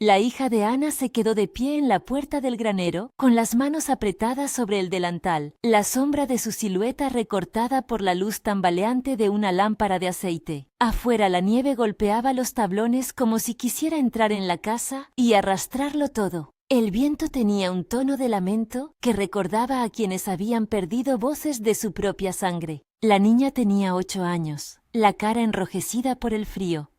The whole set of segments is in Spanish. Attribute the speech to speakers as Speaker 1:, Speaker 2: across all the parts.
Speaker 1: La hija de Ana se quedó de pie en la puerta del granero, con las manos apretadas sobre el delantal, la sombra de su silueta recortada por la luz tambaleante de una lámpara de aceite. Afuera la nieve golpeaba los tablones como si quisiera entrar en la casa y arrastrarlo todo. El viento tenía un tono de lamento que recordaba a quienes habían perdido voces de su propia sangre. La niña tenía 8 años, la cara enrojecida por el frío,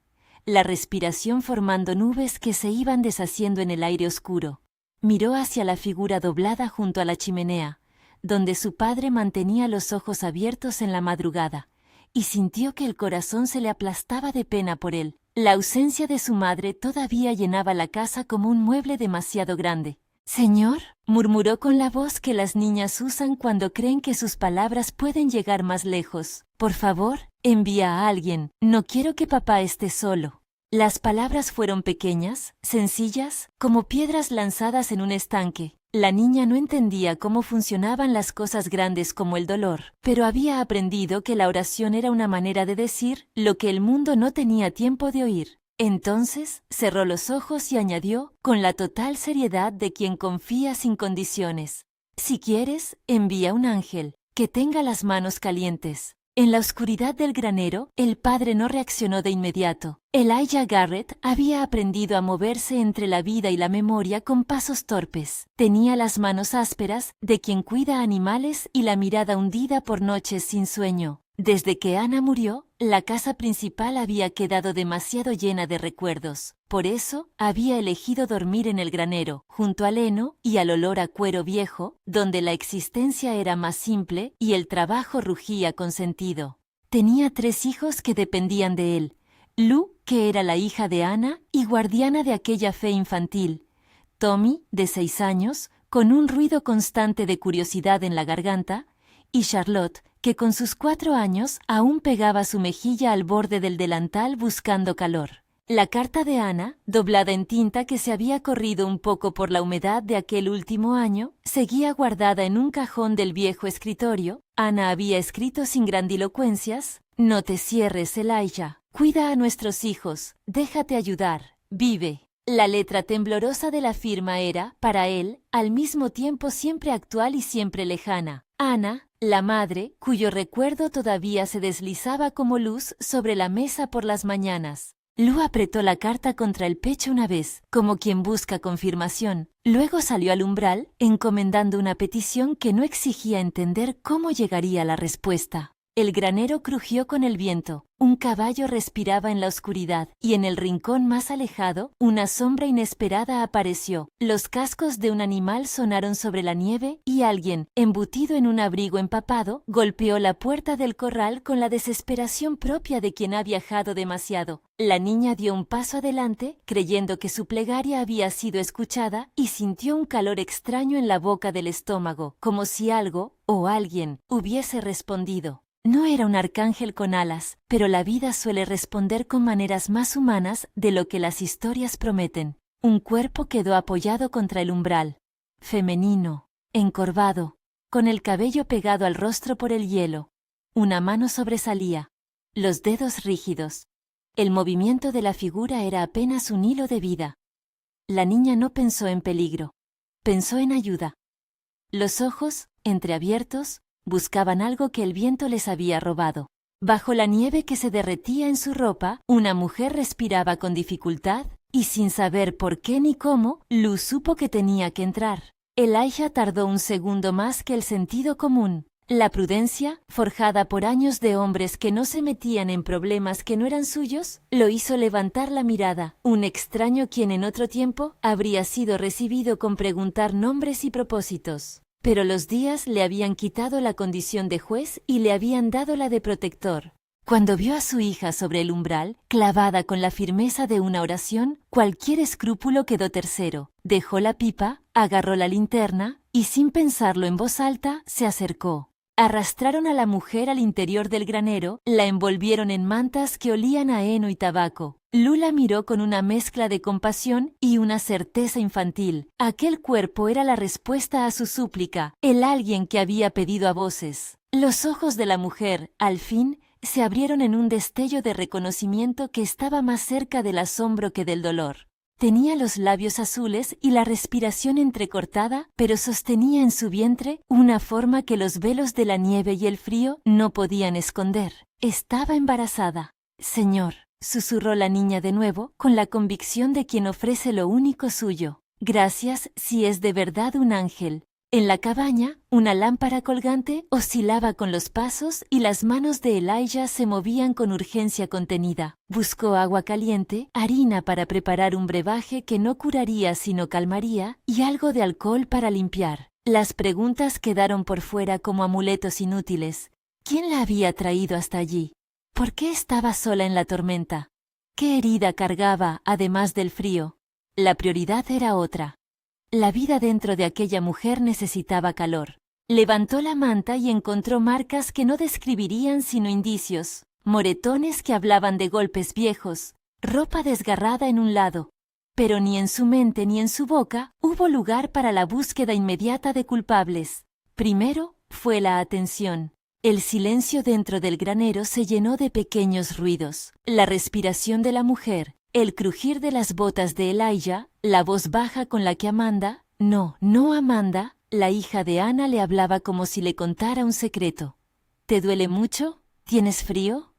Speaker 1: la respiración formando nubes que se iban deshaciendo en el aire oscuro. Miró hacia la figura doblada junto a la chimenea, donde su padre mantenía los ojos abiertos en la madrugada, y sintió que el corazón se le aplastaba de pena por él. La ausencia de su madre todavía llenaba la casa como un mueble demasiado grande. «Señor», murmuró con la voz que las niñas usan cuando creen que sus palabras pueden llegar más lejos. «Por favor, envía a alguien. No quiero que papá esté solo». Las palabras fueron pequeñas, sencillas, como piedras lanzadas en un estanque. La niña no entendía cómo funcionaban las cosas grandes como el dolor, pero había aprendido que la oración era una manera de decir lo que el mundo no tenía tiempo de oír. Entonces cerró los ojos y añadió, con la total seriedad de quien confía sin condiciones: «Si quieres, envía un ángel, que tenga las manos calientes». En la oscuridad del granero, el padre no reaccionó de inmediato. Elijah Garrett había aprendido a moverse entre la vida y la memoria con pasos torpes. Tenía las manos ásperas de quien cuida animales y la mirada hundida por noches sin sueño. Desde que Ana murió, la casa principal había quedado demasiado llena de recuerdos. Por eso, había elegido dormir en el granero, junto al heno y al olor a cuero viejo, donde la existencia era más simple y el trabajo rugía con sentido. Tenía 3 hijos que dependían de él. Lou, que era la hija de Ana y guardiana de aquella fe infantil. Tommy, de 6 años, con un ruido constante de curiosidad en la garganta, y Charlotte, que con sus 4 años aún pegaba su mejilla al borde del delantal buscando calor. La carta de Ana, doblada en tinta que se había corrido un poco por la humedad de aquel último año, seguía guardada en un cajón del viejo escritorio. Ana había escrito sin grandilocuencias: «No te cierres, Elijah. Cuida a nuestros hijos. Déjate ayudar. Vive». La letra temblorosa de la firma era, para él, al mismo tiempo siempre actual y siempre lejana. Ana, la madre, cuyo recuerdo todavía se deslizaba como luz sobre la mesa por las mañanas. Lou apretó la carta contra el pecho una vez, como quien busca confirmación. Luego salió al umbral, encomendando una petición que no exigía entender cómo llegaría la respuesta. El granero crujió con el viento, un caballo respiraba en la oscuridad, y en el rincón más alejado, una sombra inesperada apareció. Los cascos de un animal sonaron sobre la nieve, y alguien, embutido en un abrigo empapado, golpeó la puerta del corral con la desesperación propia de quien ha viajado demasiado. La niña dio un paso adelante, creyendo que su plegaria había sido escuchada, y sintió un calor extraño en la boca del estómago, como si algo, o alguien, hubiese respondido. No era un arcángel con alas, pero la vida suele responder con maneras más humanas de lo que las historias prometen. Un cuerpo quedó apoyado contra el umbral. Femenino, encorvado, con el cabello pegado al rostro por el hielo. Una mano sobresalía, los dedos rígidos. El movimiento de la figura era apenas un hilo de vida. La niña no pensó en peligro. Pensó en ayuda. Los ojos, entreabiertos, buscaban algo que el viento les había robado. Bajo la nieve que se derretía en su ropa, una mujer respiraba con dificultad, y sin saber por qué ni cómo, Lou supo que tenía que entrar. Elijah tardó un segundo más que el sentido común. La prudencia, forjada por años de hombres que no se metían en problemas que no eran suyos, lo hizo levantar la mirada. Un extraño quien en otro tiempo habría sido recibido con preguntar nombres y propósitos. Pero los días le habían quitado la condición de juez y le habían dado la de protector. Cuando vio a su hija sobre el umbral, clavada con la firmeza de una oración, cualquier escrúpulo quedó tercero. Dejó la pipa, agarró la linterna y, sin pensarlo en voz alta, se acercó. Arrastraron a la mujer al interior del granero, la envolvieron en mantas que olían a heno y tabaco. Lou la miró con una mezcla de compasión y una certeza infantil. Aquel cuerpo era la respuesta a su súplica, el alguien que había pedido a voces. Los ojos de la mujer, al fin, se abrieron en un destello de reconocimiento que estaba más cerca del asombro que del dolor. Tenía los labios azules y la respiración entrecortada, pero sostenía en su vientre una forma que los velos de la nieve y el frío no podían esconder. Estaba embarazada. Señor, susurró la niña de nuevo, con la convicción de quien ofrece lo único suyo. Gracias si es de verdad un ángel. En la cabaña, una lámpara colgante oscilaba con los pasos y las manos de Elijah se movían con urgencia contenida. Buscó agua caliente, harina para preparar un brebaje que no curaría sino calmaría, y algo de alcohol para limpiar. Las preguntas quedaron por fuera como amuletos inútiles. ¿Quién la había traído hasta allí? ¿Por qué estaba sola en la tormenta? ¿Qué herida cargaba, además del frío? La prioridad era otra. La vida dentro de aquella mujer necesitaba calor. Levantó la manta y encontró marcas que no describirían sino indicios, moretones que hablaban de golpes viejos, ropa desgarrada en un lado. Pero ni en su mente ni en su boca hubo lugar para la búsqueda inmediata de culpables. Primero fue la atención. El silencio dentro del granero se llenó de pequeños ruidos. La respiración de la mujer, el crujir de las botas de Elijah, la voz baja con la que Amanda, no Amanda, la hija de Ana le hablaba como si le contara un secreto. ¿Te duele mucho? ¿Tienes frío?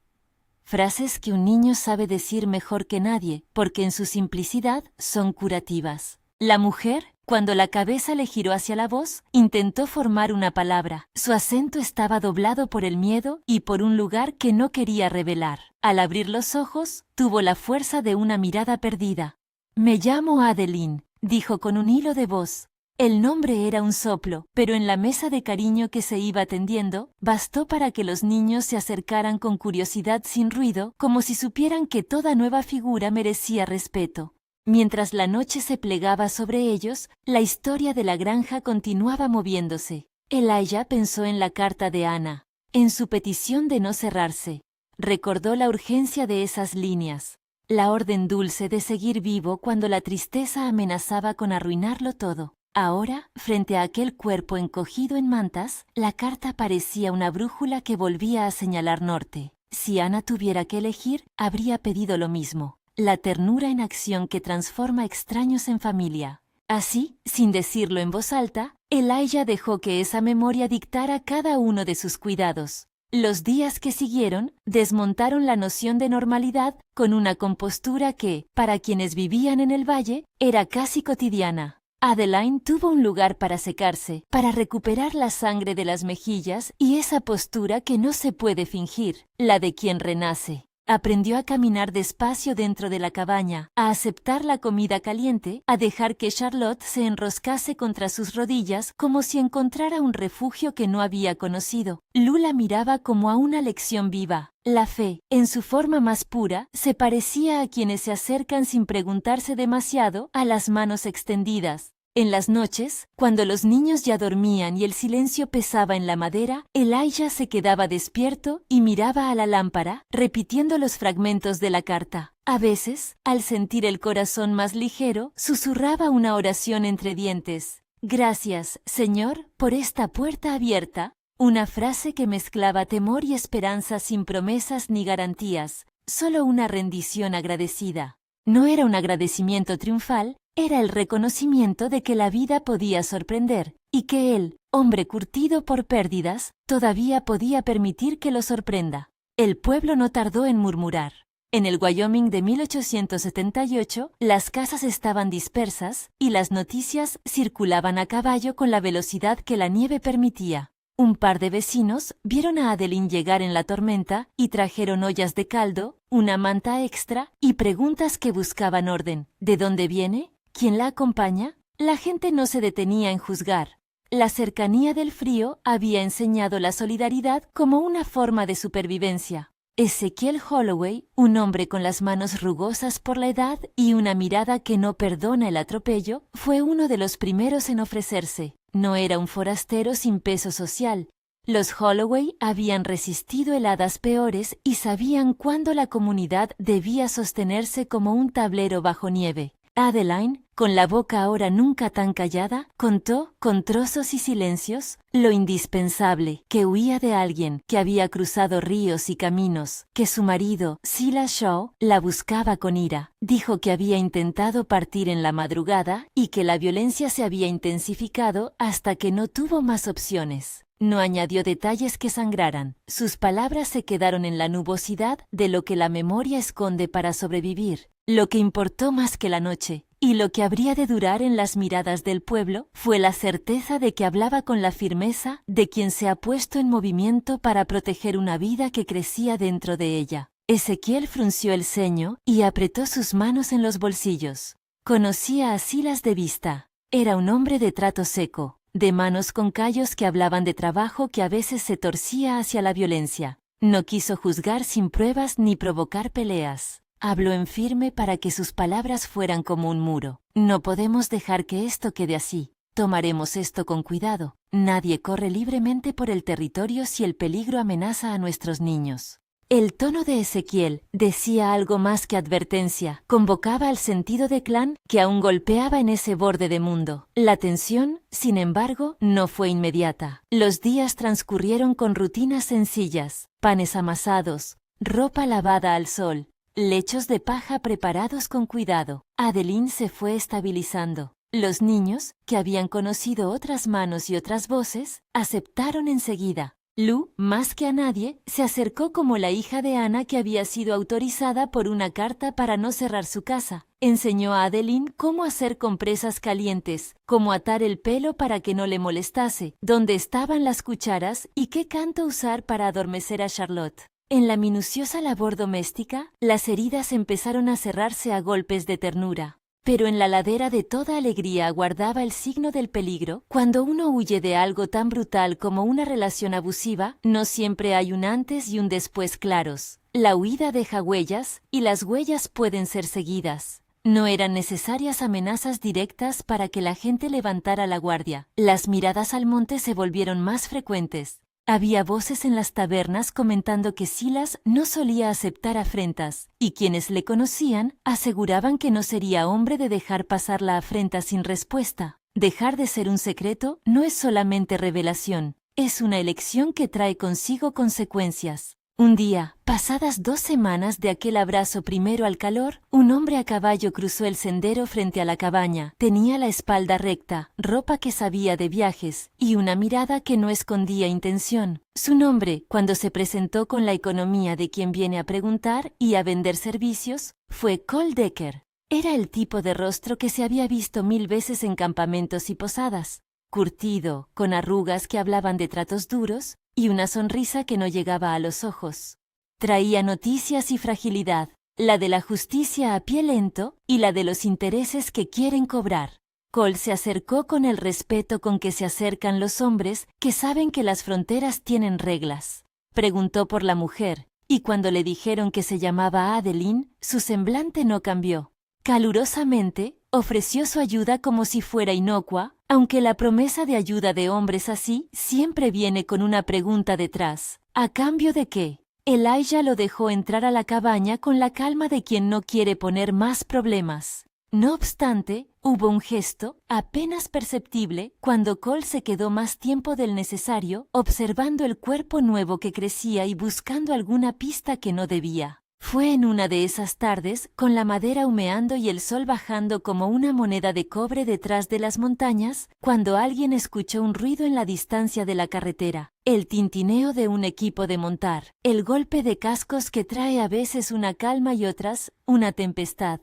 Speaker 1: Frases que un niño sabe decir mejor que nadie, porque en su simplicidad son curativas. La mujer, cuando la cabeza le giró hacia la voz, intentó formar una palabra. Su acento estaba doblado por el miedo y por un lugar que no quería revelar. Al abrir los ojos, tuvo la fuerza de una mirada perdida. «Me llamo Adeline», dijo con un hilo de voz. El nombre era un soplo, pero en la mesa de cariño que se iba tendiendo, bastó para que los niños se acercaran con curiosidad sin ruido, como si supieran que toda nueva figura merecía respeto. Mientras la noche se plegaba sobre ellos, la historia de la granja continuaba moviéndose. Elijah pensó en la carta de Ana, en su petición de no cerrarse. Recordó la urgencia de esas líneas, la orden dulce de seguir vivo cuando la tristeza amenazaba con arruinarlo todo. Ahora, frente a aquel cuerpo encogido en mantas, la carta parecía una brújula que volvía a señalar norte. Si Ana tuviera que elegir, habría pedido lo mismo. La ternura en acción que transforma extraños en familia. Así, sin decirlo en voz alta, Elijah dejó que esa memoria dictara cada uno de sus cuidados. Los días que siguieron desmontaron la noción de normalidad con una compostura que, para quienes vivían en el valle, era casi cotidiana. Adeline tuvo un lugar para secarse, para recuperar la sangre de las mejillas y esa postura que no se puede fingir, la de quien renace. Aprendió a caminar despacio dentro de la cabaña, a aceptar la comida caliente, a dejar que Charlotte se enroscase contra sus rodillas como si encontrara un refugio que no había conocido. Lula miraba como a una lección viva. La fe, en su forma más pura, se parecía a quienes se acercan sin preguntarse demasiado a las manos extendidas. En las noches, cuando los niños ya dormían y el silencio pesaba en la madera, Elijah se quedaba despierto y miraba a la lámpara, repitiendo los fragmentos de la carta. A veces, al sentir el corazón más ligero, susurraba una oración entre dientes. «Gracias, Señor, por esta puerta abierta». Una frase que mezclaba temor y esperanza sin promesas ni garantías, solo una rendición agradecida. No era un agradecimiento triunfal, era el reconocimiento de que la vida podía sorprender, y que él, hombre curtido por pérdidas, todavía podía permitir que lo sorprenda. El pueblo no tardó en murmurar. En el Wyoming de 1878, las casas estaban dispersas, y las noticias circulaban a caballo con la velocidad que la nieve permitía. Un par de vecinos vieron a Adeline llegar en la tormenta y trajeron ollas de caldo, una manta extra y preguntas que buscaban orden. ¿De dónde viene? ¿Quién la acompaña? La gente no se detenía en juzgar. La cercanía del frío había enseñado la solidaridad como una forma de supervivencia. Ezekiel Holloway, un hombre con las manos rugosas por la edad y una mirada que no perdona el atropello, fue uno de los primeros en ofrecerse. No era un forastero sin peso social. Los Holloway habían resistido heladas peores y sabían cuándo la comunidad debía sostenerse como un tablero bajo nieve. Adeline, con la boca ahora nunca tan callada, contó, con trozos y silencios, lo indispensable, que huía de alguien, que había cruzado ríos y caminos, que su marido, Silas Shaw, la buscaba con ira. Dijo que había intentado partir en la madrugada y que la violencia se había intensificado hasta que no tuvo más opciones. No añadió detalles que sangraran. Sus palabras se quedaron en la nubosidad de lo que la memoria esconde para sobrevivir. Lo que importó más que la noche, y lo que habría de durar en las miradas del pueblo, fue la certeza de que hablaba con la firmeza de quien se ha puesto en movimiento para proteger una vida que crecía dentro de ella. Ezequiel frunció el ceño y apretó sus manos en los bolsillos. Conocía a Silas de vista. Era un hombre de trato seco, de manos con callos que hablaban de trabajo que a veces se torcía hacia la violencia. No quiso juzgar sin pruebas ni provocar peleas. Habló en firme para que sus palabras fueran como un muro. No podemos dejar que esto quede así. Tomaremos esto con cuidado. Nadie corre libremente por el territorio si el peligro amenaza a nuestros niños. El tono de Ezequiel decía algo más que advertencia. Convocaba al sentido de clan que aún golpeaba en ese borde de mundo. La tensión, sin embargo, no fue inmediata. Los días transcurrieron con rutinas sencillas, panes amasados, ropa lavada al sol, lechos de paja preparados con cuidado. Adeline se fue estabilizando. Los niños, que habían conocido otras manos y otras voces, aceptaron enseguida. Lou, más que a nadie, se acercó como la hija de Ana que había sido autorizada por una carta para no cerrar su casa. Enseñó a Adeline cómo hacer compresas calientes, cómo atar el pelo para que no le molestase, dónde estaban las cucharas y qué canto usar para adormecer a Charlotte. En la minuciosa labor doméstica, las heridas empezaron a cerrarse a golpes de ternura. Pero en la ladera de toda alegría aguardaba el signo del peligro. Cuando uno huye de algo tan brutal como una relación abusiva, no siempre hay un antes y un después claros. La huida deja huellas, y las huellas pueden ser seguidas. No eran necesarias amenazas directas para que la gente levantara la guardia. Las miradas al monte se volvieron más frecuentes. Había voces en las tabernas comentando que Silas no solía aceptar afrentas, y quienes le conocían aseguraban que no sería hombre de dejar pasar la afrenta sin respuesta. Dejar de ser un secreto no es solamente revelación, es una elección que trae consigo consecuencias. Un día, pasadas 2 semanas de aquel abrazo primero al calor, un hombre a caballo cruzó el sendero frente a la cabaña. Tenía la espalda recta, ropa que sabía de viajes, y una mirada que no escondía intención. Su nombre, cuando se presentó con la economía de quien viene a preguntar y a vender servicios, fue Cole Decker. Era el tipo de rostro que se había visto 1000 veces en campamentos y posadas. Curtido, con arrugas que hablaban de tratos duros, y una sonrisa que no llegaba a los ojos. Traía noticias y fragilidad, la de la justicia a pie lento y la de los intereses que quieren cobrar. Cole se acercó con el respeto con que se acercan los hombres que saben que las fronteras tienen reglas. Preguntó por la mujer, y cuando le dijeron que se llamaba Adeline, su semblante no cambió. Calurosamente, ofreció su ayuda como si fuera inocua, aunque la promesa de ayuda de hombres así siempre viene con una pregunta detrás. ¿A cambio de qué? Elijah lo dejó entrar a la cabaña con la calma de quien no quiere poner más problemas. No obstante, hubo un gesto, apenas perceptible, cuando Cole se quedó más tiempo del necesario, observando el cuerpo nuevo que crecía y buscando alguna pista que no debía. Fue en una de esas tardes, con la madera humeando y el sol bajando como una moneda de cobre detrás de las montañas, cuando alguien escuchó un ruido en la distancia de la carretera, el tintineo de un equipo de montar, el golpe de cascos que trae a veces una calma y otras, una tempestad.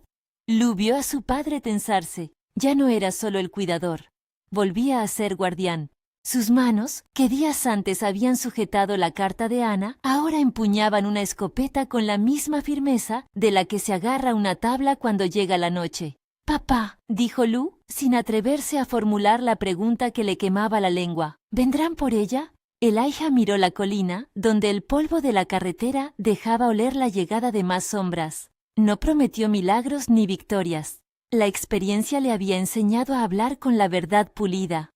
Speaker 1: Lou vio a su padre tensarse. Ya no era solo el cuidador. Volvía a ser guardián. Sus manos, que días antes habían sujetado la carta de Ana, ahora empuñaban una escopeta con la misma firmeza de la que se agarra una tabla cuando llega la noche. «Papá», dijo Lou, sin atreverse a formular la pregunta que le quemaba la lengua. «¿Vendrán por ella?» Elijah miró la colina, donde el polvo de la carretera dejaba oler la llegada de más sombras. No prometió milagros ni victorias. La experiencia le había enseñado a hablar con la verdad pulida.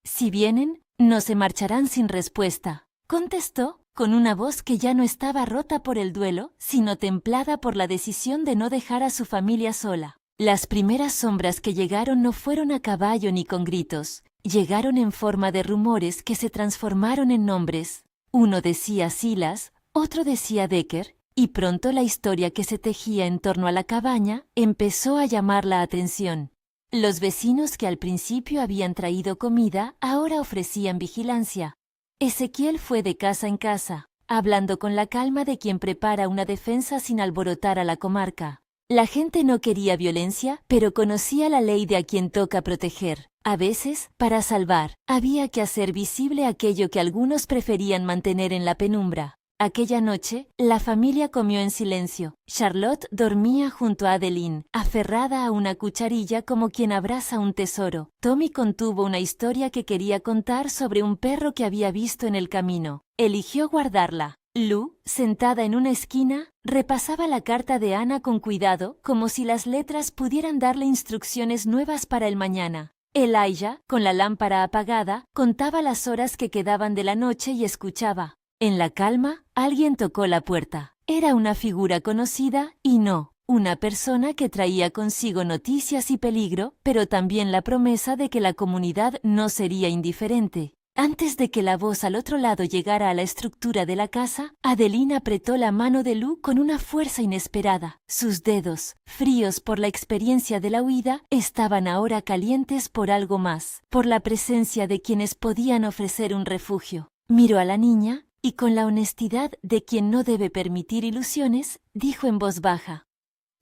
Speaker 1: «Si vienen, no se marcharán sin respuesta», contestó, con una voz que ya no estaba rota por el duelo, sino templada por la decisión de no dejar a su familia sola. Las primeras sombras que llegaron no fueron a caballo ni con gritos, llegaron en forma de rumores que se transformaron en nombres. Uno decía Silas, otro decía Decker, y pronto la historia que se tejía en torno a la cabaña empezó a llamar la atención. Los vecinos que al principio habían traído comida ahora ofrecían vigilancia. Ezequiel fue de casa en casa, hablando con la calma de quien prepara una defensa sin alborotar a la comarca. La gente no quería violencia, pero conocía la ley de a quien toca proteger. A veces, para salvar, había que hacer visible aquello que algunos preferían mantener en la penumbra. Aquella noche, la familia comió en silencio. Charlotte dormía junto a Adeline, aferrada a una cucharilla como quien abraza un tesoro. Tommy contuvo una historia que quería contar sobre un perro que había visto en el camino. Eligió guardarla. Lou, sentada en una esquina, repasaba la carta de Ana con cuidado, como si las letras pudieran darle instrucciones nuevas para el mañana. Elijah, con la lámpara apagada, contaba las horas que quedaban de la noche y escuchaba. En la calma, alguien tocó la puerta. Era una figura conocida y no, una persona que traía consigo noticias y peligro, pero también la promesa de que la comunidad no sería indiferente. Antes de que la voz al otro lado llegara a la estructura de la casa, Adeline apretó la mano de Lou con una fuerza inesperada. Sus dedos, fríos por la experiencia de la huida, estaban ahora calientes por algo más, por la presencia de quienes podían ofrecer un refugio. Miró a la niña y con la honestidad de quien no debe permitir ilusiones, dijo en voz baja: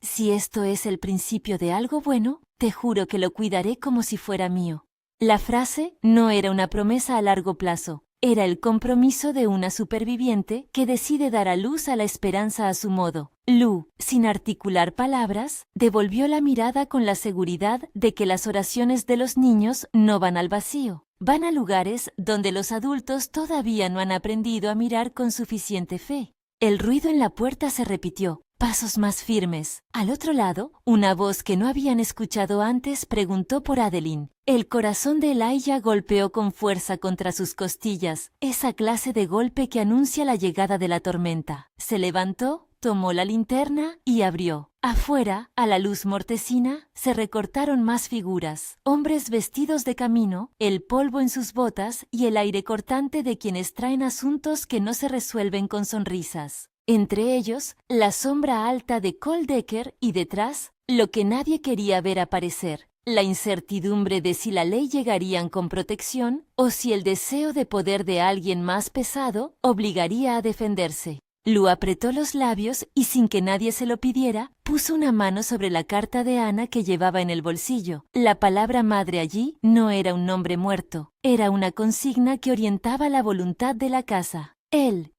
Speaker 1: «Si esto es el principio de algo bueno, te juro que lo cuidaré como si fuera mío». La frase no era una promesa a largo plazo, era el compromiso de una superviviente que decide dar a luz a la esperanza a su modo. Lou, sin articular palabras, devolvió la mirada con la seguridad de que las oraciones de los niños no van al vacío, van a lugares donde los adultos todavía no han aprendido a mirar con suficiente fe. El ruido en la puerta se repitió. Pasos más firmes. Al otro lado, una voz que no habían escuchado antes preguntó por Adeline. El corazón de Elijah golpeó con fuerza contra sus costillas, esa clase de golpe que anuncia la llegada de la tormenta. Se levantó, tomó la linterna y abrió. Afuera, a la luz mortecina, se recortaron más figuras. Hombres vestidos de camino, el polvo en sus botas y el aire cortante de quienes traen asuntos que no se resuelven con sonrisas. Entre ellos, la sombra alta de Cole Decker y detrás, lo que nadie quería ver aparecer, la incertidumbre de si la ley llegarían con protección o si el deseo de poder de alguien más pesado obligaría a defenderse. Lou apretó los labios y sin que nadie se lo pidiera, puso una mano sobre la carta de Ana que llevaba en el bolsillo. La palabra madre allí no era un nombre muerto, era una consigna que orientaba la voluntad de la casa.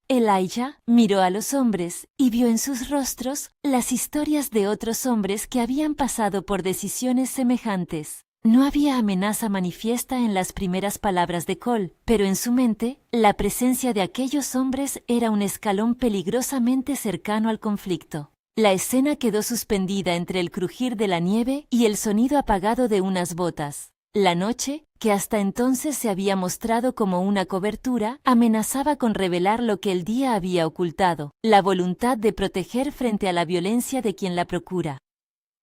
Speaker 1: Elijah, miró a los hombres y vio en sus rostros las historias de otros hombres que habían pasado por decisiones semejantes. No había amenaza manifiesta en las primeras palabras de Cole, pero en su mente, la presencia de aquellos hombres era un escalón peligrosamente cercano al conflicto. La escena quedó suspendida entre el crujir de la nieve y el sonido apagado de unas botas. La noche, que hasta entonces se había mostrado como una cobertura, amenazaba con revelar lo que el día había ocultado, la voluntad de proteger frente a la violencia de quien la procura.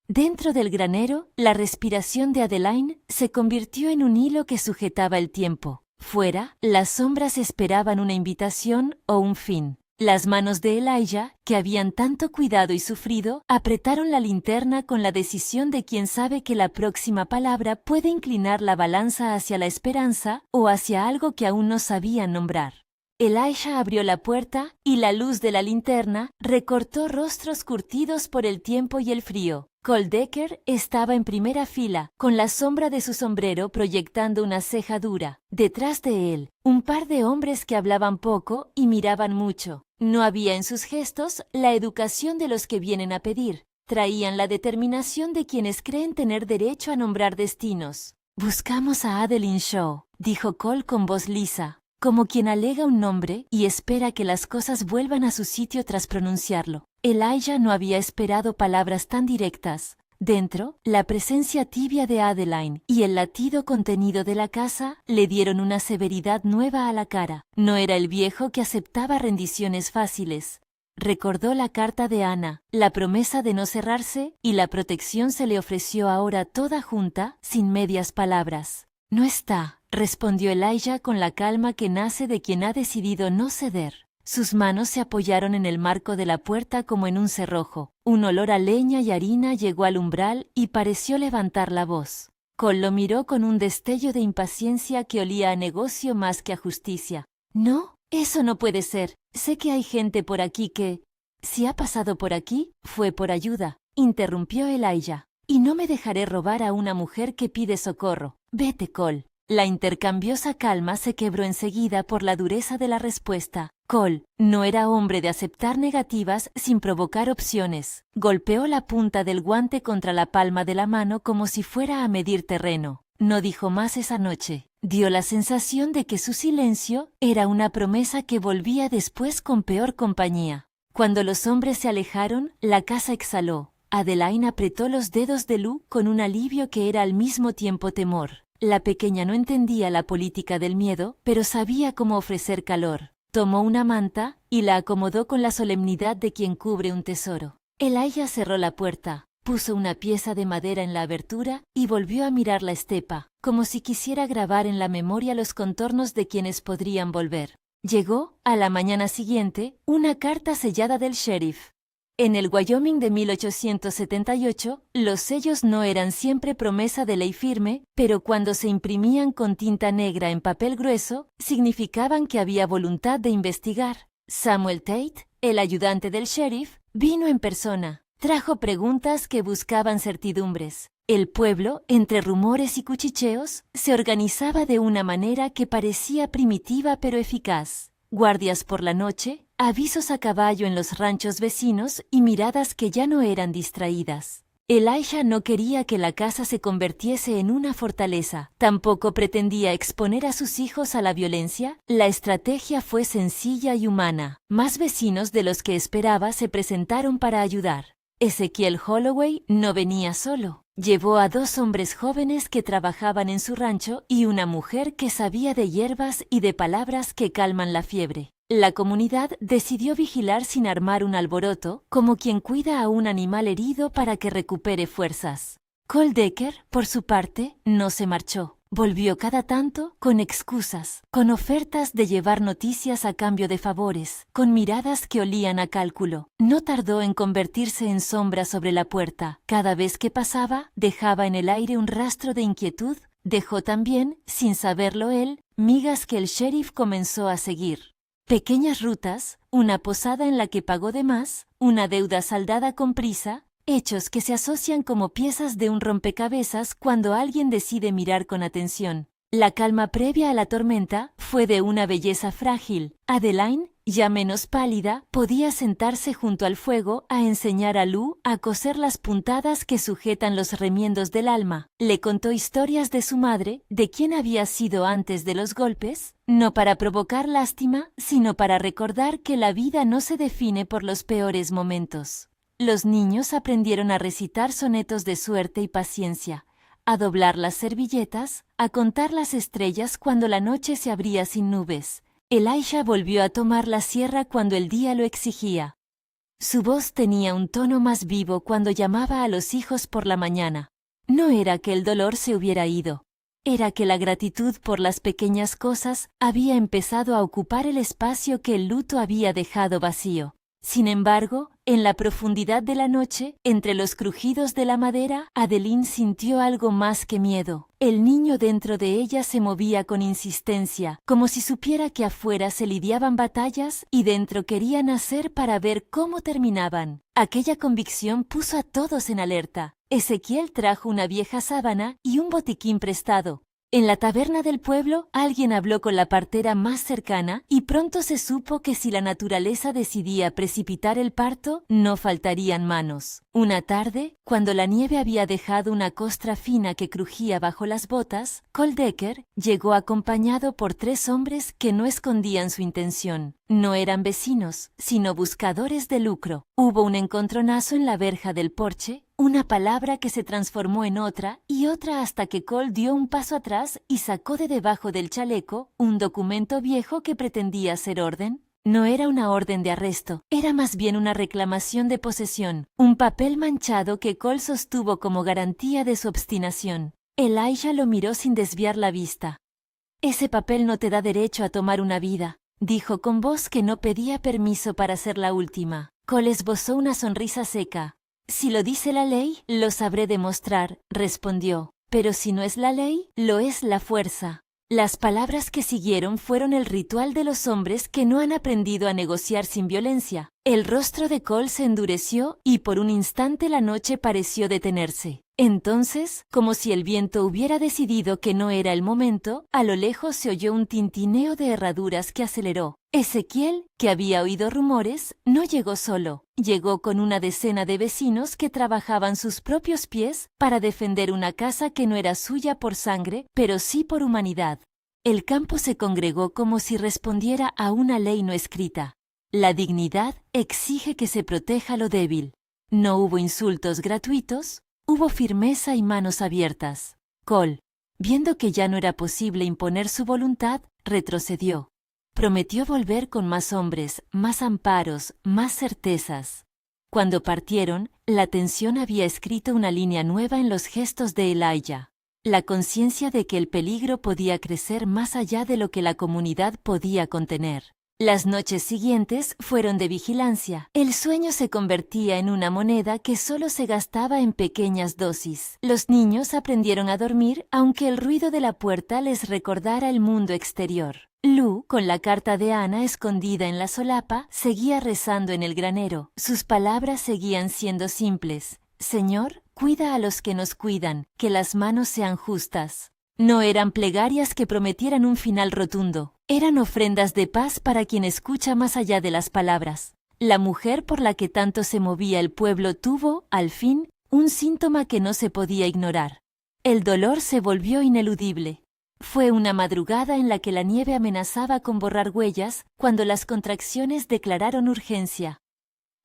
Speaker 1: Dentro del granero, la respiración de Adeline se convirtió en un hilo que sujetaba el tiempo. Fuera, las sombras esperaban una invitación o un fin. Las manos de Elijah, que habían tanto cuidado y sufrido, apretaron la linterna con la decisión de quien sabe que la próxima palabra puede inclinar la balanza hacia la esperanza o hacia algo que aún no sabían nombrar. Elijah abrió la puerta y la luz de la linterna recortó rostros curtidos por el tiempo y el frío. Cole Decker estaba en primera fila, con la sombra de su sombrero proyectando una ceja dura. Detrás de él, un par de hombres que hablaban poco y miraban mucho. No había en sus gestos la educación de los que vienen a pedir. Traían la determinación de quienes creen tener derecho a nombrar destinos. «Buscamos a Adeline Shaw», dijo Cole con voz lisa, como quien alega un nombre y espera que las cosas vuelvan a su sitio tras pronunciarlo. Elijah no había esperado palabras tan directas. Dentro, la presencia tibia de Adeline y el latido contenido de la casa le dieron una severidad nueva a la cara. No era el viejo que aceptaba rendiciones fáciles. Recordó la carta de Ana, la promesa de no cerrarse, y la protección se le ofreció ahora toda junta, sin medias palabras. No está, respondió Elijah con la calma que nace de quien ha decidido no ceder. Sus manos se apoyaron en el marco de la puerta como en un cerrojo. Un olor a leña y harina llegó al umbral y pareció levantar la voz. Cole lo miró con un destello de impaciencia que olía a negocio más que a justicia. «No, eso no puede ser. Sé que hay gente por aquí que...» «Si ha pasado por aquí, fue por ayuda», interrumpió Elijah. «Y no me dejaré robar a una mujer que pide socorro. Vete, Cole». La intercambiosa calma se quebró enseguida por la dureza de la respuesta. Cole no era hombre de aceptar negativas sin provocar opciones. Golpeó la punta del guante contra la palma de la mano como si fuera a medir terreno. No dijo más esa noche. Dio la sensación de que su silencio era una promesa que volvía después con peor compañía. Cuando los hombres se alejaron, la casa exhaló. Adeline apretó los dedos de Lou con un alivio que era al mismo tiempo temor. La pequeña no entendía la política del miedo, pero sabía cómo ofrecer calor. Tomó una manta y la acomodó con la solemnidad de quien cubre un tesoro. Elijah cerró la puerta, puso una pieza de madera en la abertura y volvió a mirar la estepa, como si quisiera grabar en la memoria los contornos de quienes podrían volver. Llegó, a la mañana siguiente, una carta sellada del sheriff. En el Wyoming de 1878, los sellos no eran siempre promesa de ley firme, pero cuando se imprimían con tinta negra en papel grueso, significaban que había voluntad de investigar. Samuel Tate, el ayudante del sheriff, vino en persona. Trajo preguntas que buscaban certidumbres. El pueblo, entre rumores y cuchicheos, se organizaba de una manera que parecía primitiva pero eficaz. Guardias por la noche, avisos a caballo en los ranchos vecinos y miradas que ya no eran distraídas. Elijah no quería que la casa se convirtiese en una fortaleza. Tampoco pretendía exponer a sus hijos a la violencia. La estrategia fue sencilla y humana. Más vecinos de los que esperaba se presentaron para ayudar. Ezekiel Holloway no venía solo. Llevó a 2 hombres jóvenes que trabajaban en su rancho y una mujer que sabía de hierbas y de palabras que calman la fiebre. La comunidad decidió vigilar sin armar un alboroto, como quien cuida a un animal herido para que recupere fuerzas. Cole Decker, por su parte, no se marchó. Volvió cada tanto con excusas, con ofertas de llevar noticias a cambio de favores, con miradas que olían a cálculo. No tardó en convertirse en sombra sobre la puerta. Cada vez que pasaba, dejaba en el aire un rastro de inquietud. Dejó también, sin saberlo él, migas que el sheriff comenzó a seguir. Pequeñas rutas, una posada en la que pagó de más, una deuda saldada con prisa, hechos que se asocian como piezas de un rompecabezas cuando alguien decide mirar con atención. La calma previa a la tormenta fue de una belleza frágil. Adeline, ya menos pálida, podía sentarse junto al fuego a enseñar a Lou a coser las puntadas que sujetan los remiendos del alma. Le contó historias de su madre, de quién había sido antes de los golpes, no para provocar lástima, sino para recordar que la vida no se define por los peores momentos. Los niños aprendieron a recitar sonetos de suerte y paciencia, a doblar las servilletas, a contar las estrellas cuando la noche se abría sin nubes. Elijah volvió a tomar la sierra cuando el día lo exigía. Su voz tenía un tono más vivo cuando llamaba a los hijos por la mañana. No era que el dolor se hubiera ido. Era que la gratitud por las pequeñas cosas había empezado a ocupar el espacio que el luto había dejado vacío. Sin embargo, en la profundidad de la noche, entre los crujidos de la madera, Adeline sintió algo más que miedo. El niño dentro de ella se movía con insistencia, como si supiera que afuera se lidiaban batallas y dentro quería nacer para ver cómo terminaban. Aquella convicción puso a todos en alerta. Ezequiel trajo una vieja sábana y un botiquín prestado. En la taberna del pueblo, alguien habló con la partera más cercana y pronto se supo que si la naturaleza decidía precipitar el parto, no faltarían manos. Una tarde, cuando la nieve había dejado una costra fina que crujía bajo las botas, Cole Decker llegó acompañado por 3 hombres que no escondían su intención. No eran vecinos, sino buscadores de lucro. Hubo un encontronazo en la verja del porche, una palabra que se transformó en otra y otra hasta que Cole dio un paso atrás y sacó de debajo del chaleco un documento viejo que pretendía ser orden. No era una orden de arresto, era más bien una reclamación de posesión, un papel manchado que Cole sostuvo como garantía de su obstinación. Elijah lo miró sin desviar la vista. «Ese papel no te da derecho a tomar una vida», dijo con voz que no pedía permiso para ser la última. Cole esbozó una sonrisa seca. «Si lo dice la ley, lo sabré demostrar», respondió. «Pero si no es la ley, lo es la fuerza». Las palabras que siguieron fueron el ritual de los hombres que no han aprendido a negociar sin violencia. El rostro de Cole se endureció y por un instante la noche pareció detenerse. Entonces, como si el viento hubiera decidido que no era el momento, a lo lejos se oyó un tintineo de herraduras que aceleró. Ezequiel, que había oído rumores, no llegó solo. Llegó con una decena de vecinos que trabajaban sus propios pies para defender una casa que no era suya por sangre, pero sí por humanidad. El campo se congregó como si respondiera a una ley no escrita. La dignidad exige que se proteja lo débil. No hubo insultos gratuitos, hubo firmeza y manos abiertas. Cole, viendo que ya no era posible imponer su voluntad, retrocedió. Prometió volver con más hombres, más amparos, más certezas. Cuando partieron, la tensión había escrito una línea nueva en los gestos de Elijah. La conciencia de que el peligro podía crecer más allá de lo que la comunidad podía contener. Las noches siguientes fueron de vigilancia. El sueño se convertía en una moneda que solo se gastaba en pequeñas dosis. Los niños aprendieron a dormir aunque el ruido de la puerta les recordara el mundo exterior. Lou, con la carta de Ana escondida en la solapa, seguía rezando en el granero. Sus palabras seguían siendo simples. «Señor, cuida a los que nos cuidan, que las manos sean justas». No eran plegarias que prometieran un final rotundo. Eran ofrendas de paz para quien escucha más allá de las palabras. La mujer por la que tanto se movía el pueblo tuvo, al fin, un síntoma que no se podía ignorar. El dolor se volvió ineludible. Fue una madrugada en la que la nieve amenazaba con borrar huellas, cuando las contracciones declararon urgencia.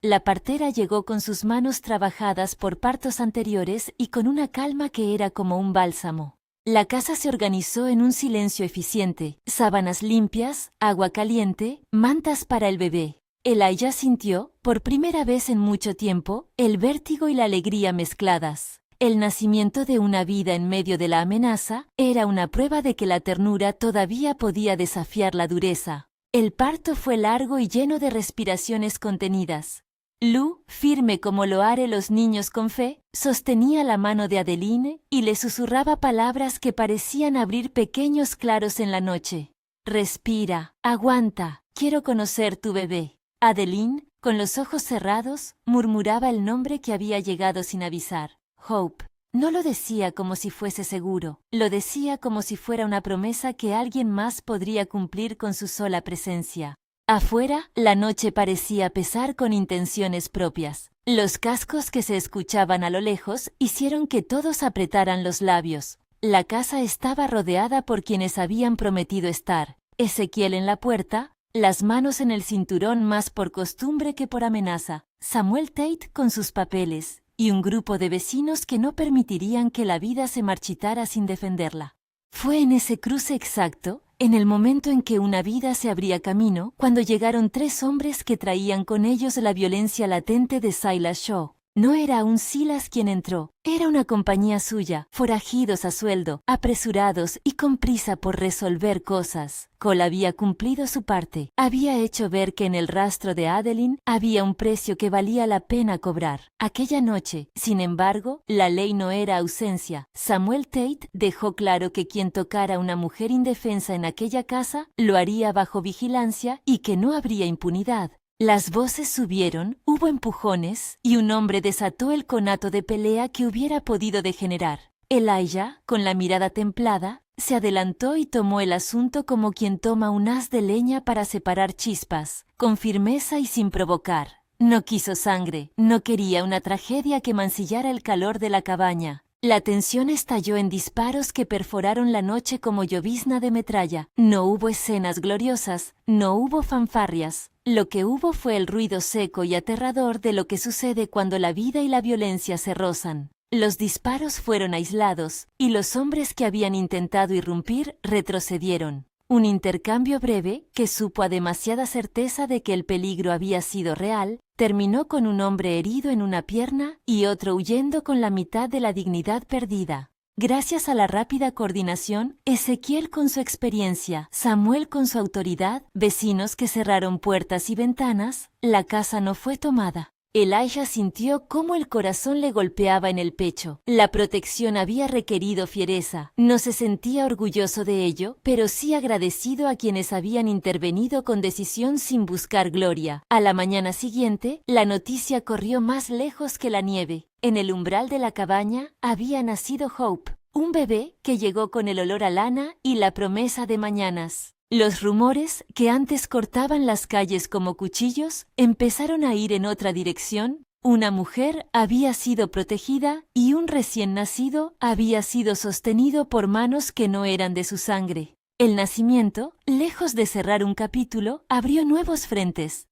Speaker 1: La partera llegó con sus manos trabajadas por partos anteriores y con una calma que era como un bálsamo. La casa se organizó en un silencio eficiente, sábanas limpias, agua caliente, mantas para el bebé. Elijah sintió, por primera vez en mucho tiempo, el vértigo y la alegría mezcladas. El nacimiento de una vida en medio de la amenaza era una prueba de que la ternura todavía podía desafiar la dureza. El parto fue largo y lleno de respiraciones contenidas. Lou, firme como loare los niños con fe, sostenía la mano de Adeline y le susurraba palabras que parecían abrir pequeños claros en la noche. «Respira, aguanta, quiero conocer tu bebé». Adeline, con los ojos cerrados, murmuraba el nombre que había llegado sin avisar. Hope. No lo decía como si fuese seguro, lo decía como si fuera una promesa que alguien más podría cumplir con su sola presencia. Afuera, la noche parecía pesar con intenciones propias. Los cascos que se escuchaban a lo lejos hicieron que todos apretaran los labios. La casa estaba rodeada por quienes habían prometido estar. Ezequiel en la puerta, las manos en el cinturón más por costumbre que por amenaza. Samuel Tate con sus papeles, y un grupo de vecinos que no permitirían que la vida se marchitara sin defenderla. Fue en ese cruce exacto, en el momento en que una vida se abría camino, cuando llegaron 3 hombres que traían con ellos la violencia latente de Silas Shaw. No era aún Silas quien entró, era una compañía suya, forajidos a sueldo, apresurados y con prisa por resolver cosas. Cole había cumplido su parte, había hecho ver que en el rastro de Adeline había un precio que valía la pena cobrar. Aquella noche, sin embargo, la ley no era ausencia. Samuel Tate dejó claro que quien tocara a una mujer indefensa en aquella casa lo haría bajo vigilancia y que no habría impunidad. Las voces subieron, hubo empujones, y un hombre desató el conato de pelea que hubiera podido degenerar. Elijah, con la mirada templada, se adelantó y tomó el asunto como quien toma un haz de leña para separar chispas, con firmeza y sin provocar. No quiso sangre, no quería una tragedia que mancillara el calor de la cabaña. La tensión estalló en disparos que perforaron la noche como llovizna de metralla. No hubo escenas gloriosas, no hubo fanfarrias. Lo que hubo fue el ruido seco y aterrador de lo que sucede cuando la vida y la violencia se rozan. Los disparos fueron aislados, y los hombres que habían intentado irrumpir retrocedieron. Un intercambio breve, que supo a demasiada certeza de que el peligro había sido real, terminó con un hombre herido en una pierna y otro huyendo con la mitad de la dignidad perdida. Gracias a la rápida coordinación, Ezequiel con su experiencia, Samuel con su autoridad, vecinos que cerraron puertas y ventanas, la casa no fue tomada. Elijah sintió cómo el corazón le golpeaba en el pecho. La protección había requerido fiereza. No se sentía orgulloso de ello, pero sí agradecido a quienes habían intervenido con decisión sin buscar gloria. A la mañana siguiente, la noticia corrió más lejos que la nieve. En el umbral de la cabaña había nacido Hope, un bebé que llegó con el olor a lana y la promesa de mañanas. Los rumores, que antes cortaban las calles como cuchillos, empezaron a ir en otra dirección. Una mujer había sido protegida y un recién nacido había sido sostenido por manos que no eran de su sangre. El nacimiento, lejos de cerrar un capítulo, abrió nuevos frentes.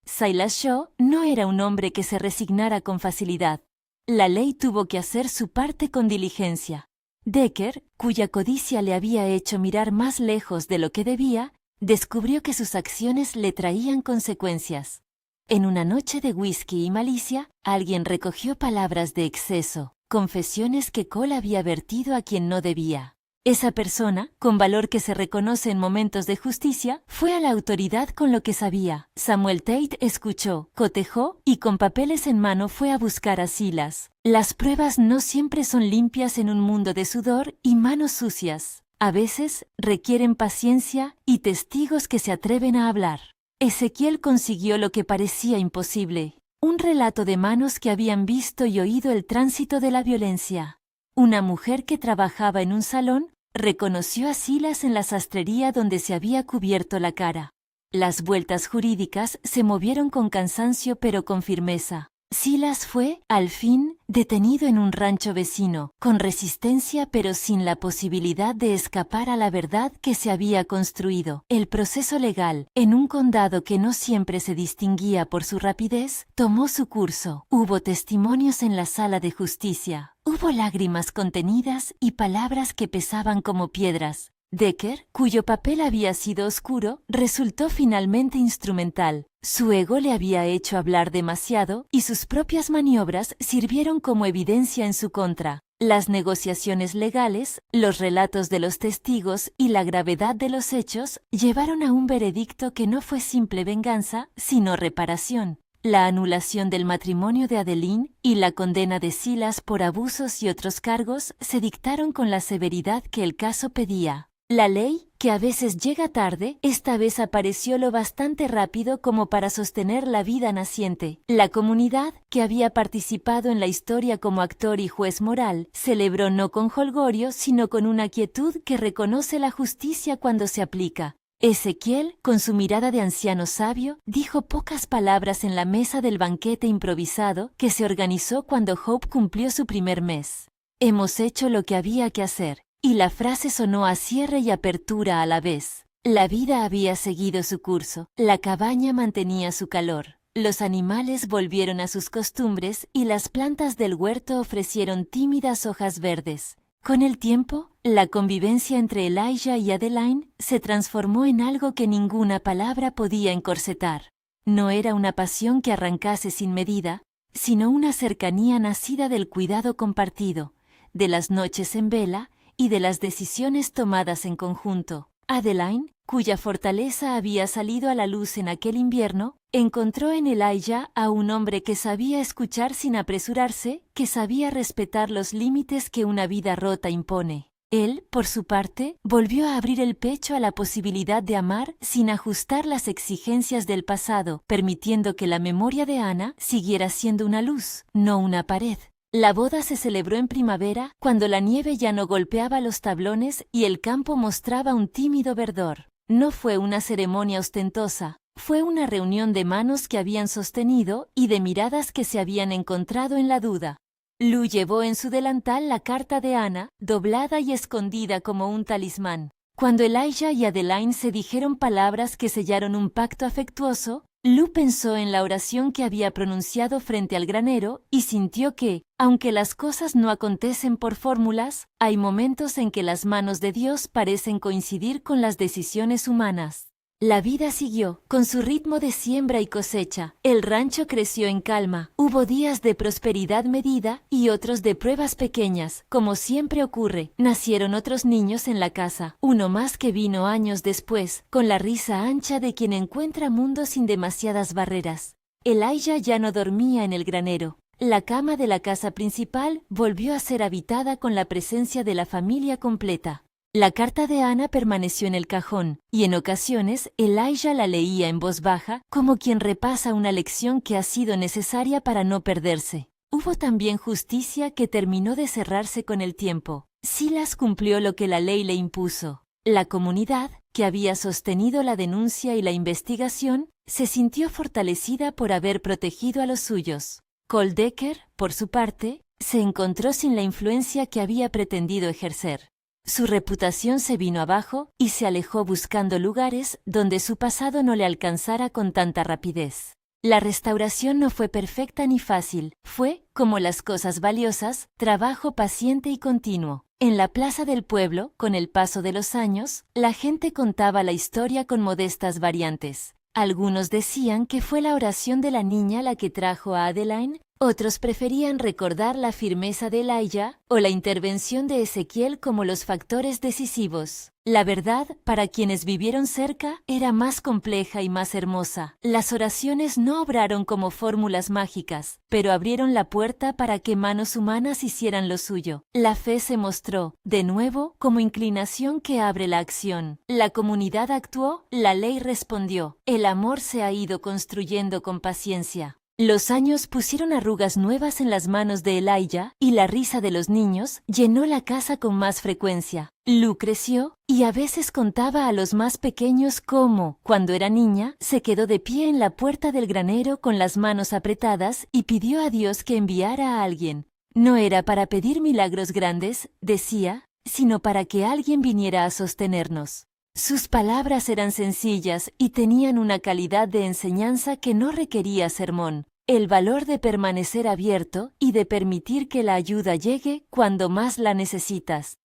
Speaker 1: Silas Shaw no era un hombre que se resignara con facilidad. La ley tuvo que hacer su parte con diligencia. Decker, cuya codicia le había hecho mirar más lejos de lo que debía, descubrió que sus acciones le traían consecuencias. En una noche de whisky y malicia, alguien recogió palabras de exceso, confesiones que Cole había vertido a quien no debía. Esa persona, con valor que se reconoce en momentos de justicia, fue a la autoridad con lo que sabía. Samuel Tate escuchó, cotejó y con papeles en mano fue a buscar a Silas. Las pruebas no siempre son limpias en un mundo de sudor y manos sucias. A veces requieren paciencia y testigos que se atreven a hablar. Ezequiel consiguió lo que parecía imposible: un relato de manos que habían visto y oído el tránsito de la violencia. Una mujer que trabajaba en un salón reconoció a Silas en la sastrería donde se había cubierto la cara. Las vueltas jurídicas se movieron con cansancio pero con firmeza. Silas fue, al fin, detenido en un rancho vecino, con resistencia pero sin la posibilidad de escapar a la verdad que se había construido. El proceso legal, en un condado que no siempre se distinguía por su rapidez, tomó su curso. Hubo testimonios en la sala de justicia. Hubo lágrimas contenidas y palabras que pesaban como piedras. Decker, cuyo papel había sido oscuro, resultó finalmente instrumental. Su ego le había hecho hablar demasiado y sus propias maniobras sirvieron como evidencia en su contra. Las negociaciones legales, los relatos de los testigos y la gravedad de los hechos llevaron a un veredicto que no fue simple venganza, sino reparación. La anulación del matrimonio de Adeline y la condena de Silas por abusos y otros cargos se dictaron con la severidad que el caso pedía. La ley, que a veces llega tarde, esta vez apareció lo bastante rápido como para sostener la vida naciente. La comunidad, que había participado en la historia como actor y juez moral, celebró no con jolgorio, sino con una quietud que reconoce la justicia cuando se aplica. Ezequiel, con su mirada de anciano sabio, dijo pocas palabras en la mesa del banquete improvisado que se organizó cuando Hope cumplió su primer mes. Hemos hecho lo que había que hacer. Y la frase sonó a cierre y apertura a la vez. La vida había seguido su curso, la cabaña mantenía su calor, los animales volvieron a sus costumbres y las plantas del huerto ofrecieron tímidas hojas verdes. Con el tiempo, la convivencia entre Elijah y Adeline se transformó en algo que ninguna palabra podía encorsetar. No era una pasión que arrancase sin medida, sino una cercanía nacida del cuidado compartido, de las noches en vela y de las decisiones tomadas en conjunto. Adeline, cuya fortaleza había salido a la luz en aquel invierno, encontró en Elijah a un hombre que sabía escuchar sin apresurarse, que sabía respetar los límites que una vida rota impone. Él, por su parte, volvió a abrir el pecho a la posibilidad de amar sin ajustar las exigencias del pasado, permitiendo que la memoria de Anna siguiera siendo una luz, no una pared. La boda se celebró en primavera, cuando la nieve ya no golpeaba los tablones y el campo mostraba un tímido verdor. No fue una ceremonia ostentosa, fue una reunión de manos que habían sostenido y de miradas que se habían encontrado en la duda. Lou llevó en su delantal la carta de Anna, doblada y escondida como un talismán. Cuando Elijah y Adeline se dijeron palabras que sellaron un pacto afectuoso, Lu pensó en la oración que había pronunciado frente al granero y sintió que, aunque las cosas no acontecen por fórmulas, hay momentos en que las manos de Dios parecen coincidir con las decisiones humanas. La vida siguió, con su ritmo de siembra y cosecha. El rancho creció en calma. Hubo días de prosperidad medida y otros de pruebas pequeñas. Como siempre ocurre, nacieron otros niños en la casa. Uno más que vino años después, con la risa ancha de quien encuentra mundos sin demasiadas barreras. Elijah ya no dormía en el granero. La cama de la casa principal volvió a ser habitada con la presencia de la familia completa. La carta de Ana permaneció en el cajón, y en ocasiones Elijah la leía en voz baja, como quien repasa una lección que ha sido necesaria para no perderse. Hubo también justicia que terminó de cerrarse con el tiempo. Silas cumplió lo que la ley le impuso. La comunidad, que había sostenido la denuncia y la investigación, se sintió fortalecida por haber protegido a los suyos. Cole Decker, por su parte, se encontró sin la influencia que había pretendido ejercer. Su reputación se vino abajo y se alejó buscando lugares donde su pasado no le alcanzara con tanta rapidez. La restauración no fue perfecta ni fácil, fue, como las cosas valiosas, trabajo paciente y continuo. En la plaza del pueblo, con el paso de los años, la gente contaba la historia con modestas variantes. Algunos decían que fue la oración de la niña la que trajo a Adeline, otros preferían recordar la firmeza de Elijah o la intervención de Ezequiel como los factores decisivos. La verdad, para quienes vivieron cerca, era más compleja y más hermosa. Las oraciones no obraron como fórmulas mágicas, pero abrieron la puerta para que manos humanas hicieran lo suyo. La fe se mostró, de nuevo, como inclinación que abre la acción. La comunidad actuó, la ley respondió. El amor se ha ido construyendo con paciencia. Los años pusieron arrugas nuevas en las manos de Elijah y la risa de los niños llenó la casa con más frecuencia. Lu creció y a veces contaba a los más pequeños cómo, cuando era niña, se quedó de pie en la puerta del granero con las manos apretadas y pidió a Dios que enviara a alguien. No era para pedir milagros grandes, decía, sino para que alguien viniera a sostenernos. Sus palabras eran sencillas y tenían una calidad de enseñanza que no requería sermón. El valor de permanecer abierto y de permitir que la ayuda llegue cuando más la necesitas.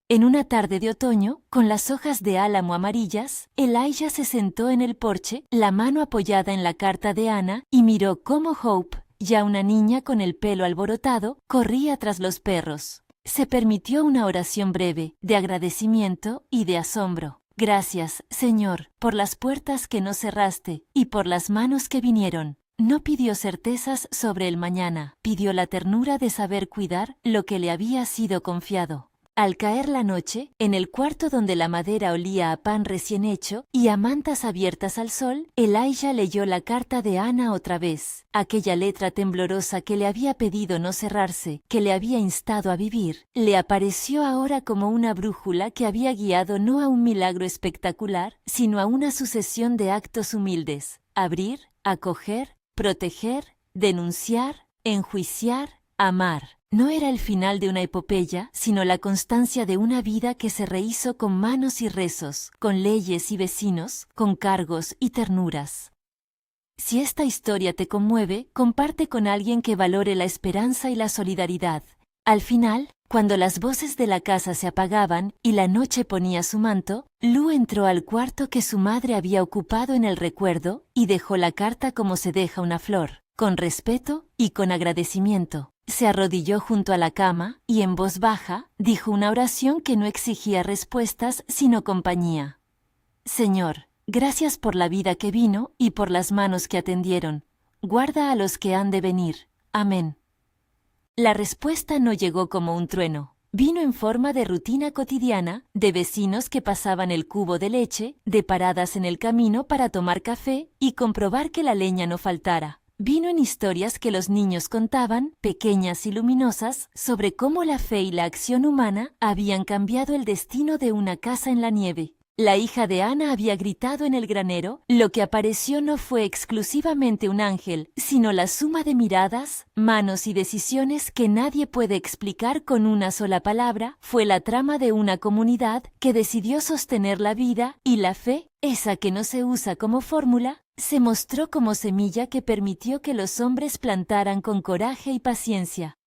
Speaker 1: En una tarde de otoño, con las hojas de álamo amarillas, Elijah se sentó en el porche, la mano apoyada en la carta de Ana, y miró cómo Hope, ya una niña con el pelo alborotado, corría tras los perros. Se permitió una oración breve, de agradecimiento y de asombro. Gracias, Señor, por las puertas que no cerraste y por las manos que vinieron. No pidió certezas sobre el mañana, pidió la ternura de saber cuidar lo que le había sido confiado. Al caer la noche, en el cuarto donde la madera olía a pan recién hecho y a mantas abiertas al sol, Elijah leyó la carta de Ana otra vez. Aquella letra temblorosa que le había pedido no cerrarse, que le había instado a vivir, le apareció ahora como una brújula que había guiado no a un milagro espectacular, sino a una sucesión de actos humildes: abrir, acoger, proteger, denunciar, enjuiciar, amar. No era el final de una epopeya, sino la constancia de una vida que se rehizo con manos y rezos, con leyes y vecinos, con cargos y ternuras. Si esta historia te conmueve, comparte con alguien que valore la esperanza y la solidaridad. Al final, cuando las voces de la casa se apagaban y la noche ponía su manto, Lu entró al cuarto que su madre había ocupado en el recuerdo y dejó la carta como se deja una flor, con respeto y con agradecimiento. Se arrodilló junto a la cama y en voz baja dijo una oración que no exigía respuestas sino compañía. Señor, gracias por la vida que vino y por las manos que atendieron. Guarda a los que han de venir. Amén. La respuesta no llegó como un trueno. Vino en forma de rutina cotidiana, de vecinos que pasaban el cubo de leche, de paradas en el camino para tomar café y comprobar que la leña no faltara. Vino en historias que los niños contaban, pequeñas y luminosas, sobre cómo la fe y la acción humana habían cambiado el destino de una casa en la nieve. La hija de Ana había gritado en el granero. Lo que apareció no fue exclusivamente un ángel, sino la suma de miradas, manos y decisiones que nadie puede explicar con una sola palabra. Fue la trama de una comunidad que decidió sostener la vida, y la fe, esa que no se usa como fórmula, se mostró como semilla que permitió que los hombres plantaran con coraje y paciencia.